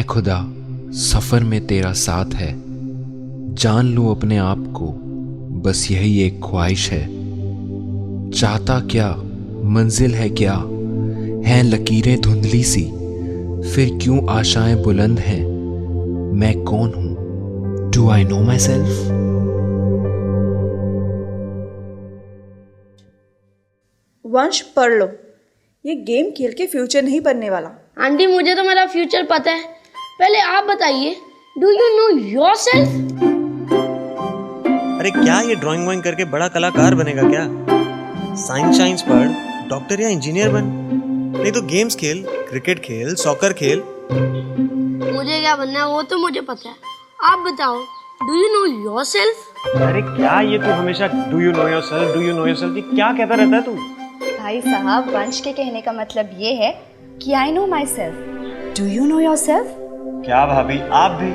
खुदा सफ़र में तेरा साथ है, जान लूँ अपने आप को, बस यही एक ख्वाहिश है। चाहता क्या, मंजिल है क्या, हैं लकीरें धुंधली सी, फिर क्यों आशाएं बुलंद हैं, मैं कौन हूँ, do I know my self. वंश पढ़ लो, ये गेम खेल के फ्यूचर नहीं बनने वाला। आंटी मुझे तो मेरा फ्यूचर पता है, पहले आप बताइए, डू यू नो योरसेल्फ? अरे क्या ये ड्राइंग वाइंग करके बड़ा कलाकार बनेगा क्या? साइंस पढ़, डॉक्टर या इंजीनियर बन, नहीं तो गेम्स खेल, क्रिकेट खेल, सॉकर खेल। मुझे क्या बनना है वो तो मुझे पता है, आप बताओ, डू यू नो योरसेल्फ? अरे क्या ये तू हमेशा डू यू नो योरसेल्फ ये क्या कहता रहता है तू? भाई साहब, वंश के कहने का मतलब ये है कि I know my self, do you know your self? क्या भाभी, आप भी?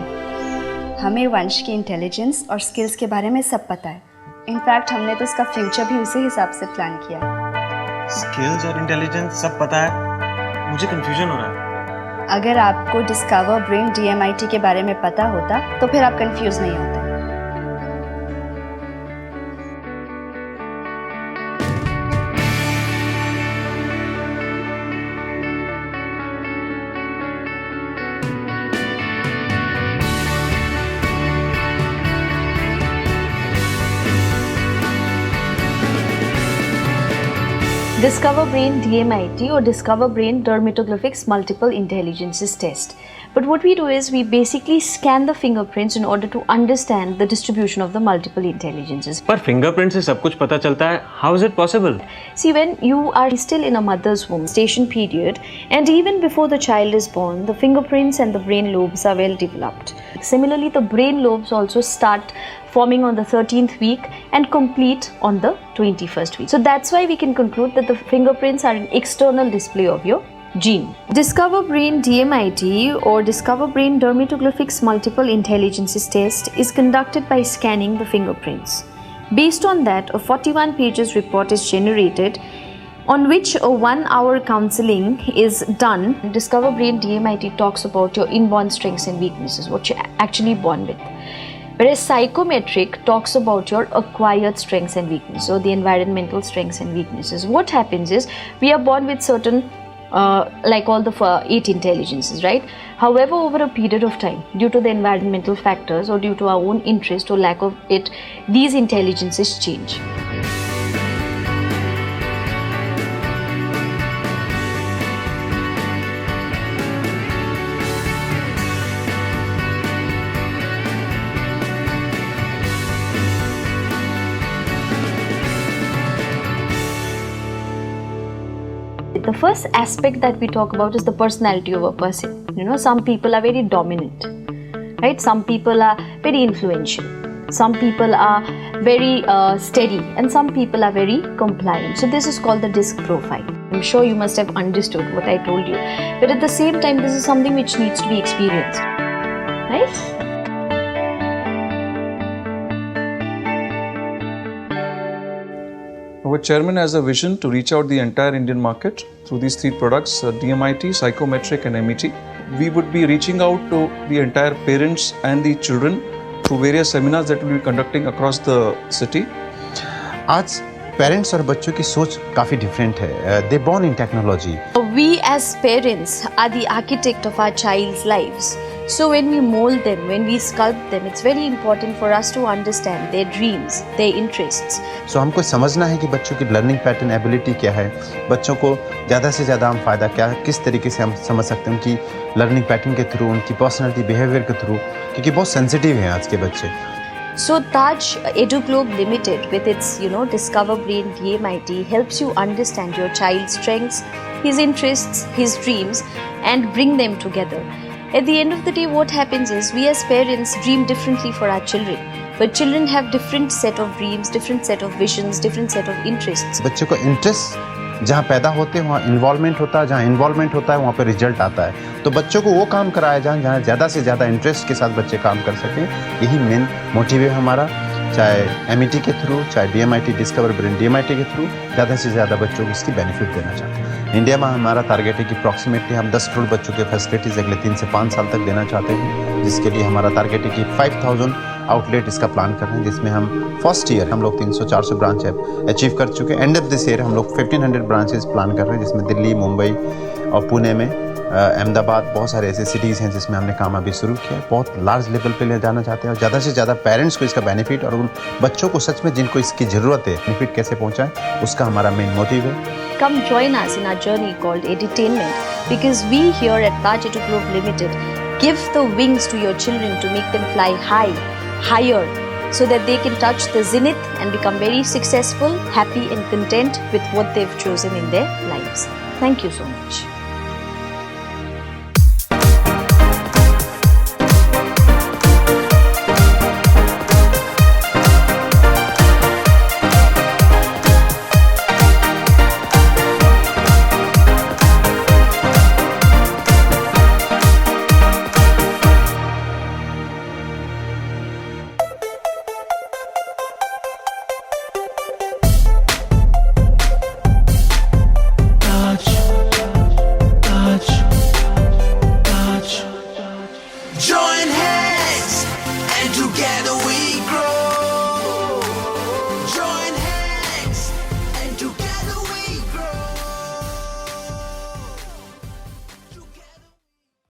हमें वंश की इंटेलिजेंस और स्किल्स के बारे में सब पता है। इनफैक्ट हमने तो उसका फ्यूचर भी उसी हिसाब से प्लान किया है। स्किल्स और इंटेलिजेंस सब पता है, मुझे कंफ्यूजन हो रहा है। अगर आपको डिस्कवर ब्रेन DMIT के बारे में पता होता तो फिर आप कंफ्यूज नहीं होते। Discover Brain DMIT or Discover Brain Dermatoglyphics Multiple Intelligences Test. But what we do is we basically scan the fingerprints in order to understand the distribution of the multiple intelligences. पर fingerprint से सब कुछ पता चलता है, how is it possible? See, when you are still in a mother's womb, gestation period, and even before the child is born, the fingerprints and the brain lobes are well developed. Similarly, the brain lobes also start forming on the 13th week and complete on the 21st week. So that's why we can conclude that the fingerprints are an external display of your gene. Discover Brain DMIT or Discover Brain Dermatoglyphics Multiple Intelligences Test is conducted by scanning the fingerprints. Based on that, a 41 pages report is generated on which a 1-hour counseling is done. Discover Brain DMIT talks about your inborn strengths and weaknesses, what you're actually born with. Whereas psychometric talks about your acquired strengths and weaknesses, so the environmental strengths and weaknesses. What happens is we are born with certain like all the 8 intelligences, right? However, over a period of time, due to the environmental factors or due to our own interest or lack of it, these intelligences change. The first aspect that we talk about is the personality of a person. You know, some people are very dominant, right? Some people are very influential. Some people are very steady, and some people are very compliant. So this is called the DISC profile. I'm sure you must have understood what I told you. But at the same time, this is something which needs to be experienced, right? Our chairman has a vision to reach out the entire Indian market through these 3 products, DMIT, Psychometric and MET. We would be reaching out to the entire parents and the children through various seminars that we will be conducting across the city. आज parents और बच्चों की सोच काफ़ी different है. They born in technology. We as parents are the architect of our child's lives. So when we mold them, when we sculpt them, it's very important for us to understand their dreams, their interests. So हमको समझना है कि बच्चों की learning pattern ability क्या है, बच्चों को ज़्यादा से ज़्यादा हम फ़ायदा क्या है, किस तरीके से हम समझ सकते हैं उनकी लर्निंग पैटर्न के थ्रू, उनकी पर्सनैलिटी बिहेवियर के थ्रू, क्योंकि बहुत सेंसिटिव हैं आज के बच्चे. So Taj EduGlobe Limited with its Discover Brain DMIT helps you understand your child's strengths, his interests, his dreams and bring them together. At the end of the day, what happens is we as parents dream differently for our children, but children have different set of dreams, different set of visions, different set of interests. बच्चे को interest जहाँ पैदा होते हैं वहाँ involvement होता है, जहाँ इन्वॉल्वमेंट होता है वहाँ पे रिजल्ट आता है. तो बच्चों को वो काम कराया जाए जहाँ ज़्यादा से ज़्यादा इंटरेस्ट के साथ बच्चे काम कर सकें. यही मेन मोटिव है हमारा, चाहे MET के थ्रू, चाहे DMIT डिस्कवर ब्रेन DMIT के थ्रू ज़्यादा से ज़्यादा बच्चों को इसकी बेनिफिट देना चाहते हैं. इंडिया में हमारा टारगेट है कि अप्रॉक्सीमेटली हम 10 करोड़ बच्चों के फैसिलिटीज़ अगले 3 से 5 साल तक देना चाहते हैं, जिसके लिए हमारा टारगेट है कि 5000 आउटलेट इसका प्लान कर रहे हैं, जिसमें हम फर्स्ट ईयर हम लोग 300-400 ब्रांच अचीव कर चुके हैं। एंड ऑफ दिस ईयर हम लोग 1500 ब्रांचेस प्लान कर रहे हैं, जिसमें दिल्ली, मुंबई और पुणे में, अहमदाबाद, बहुत सारे ऐसे सिटीज़ हैं जिसमें हमने काम अभी शुरू किया है। बहुत लार्ज लेवल पे ले जाना चाहते हैं और ज़्यादा से ज़्यादा पेरेंट्स को इसका बेनिफिट और उन बच्चों को सच में जिनको इसकी ज़रूरत है बेनिफिट कैसे पहुँचाएं, उसका हमारा मेन मोटिव है। Come join us in our journey called Edutainment, because we here at Taj Edu Group Limited give the wings to your children to make them fly high, higher, so that they can touch the zenith and become very successful, happy and content with what they've chosen in their lives. Thank you so much.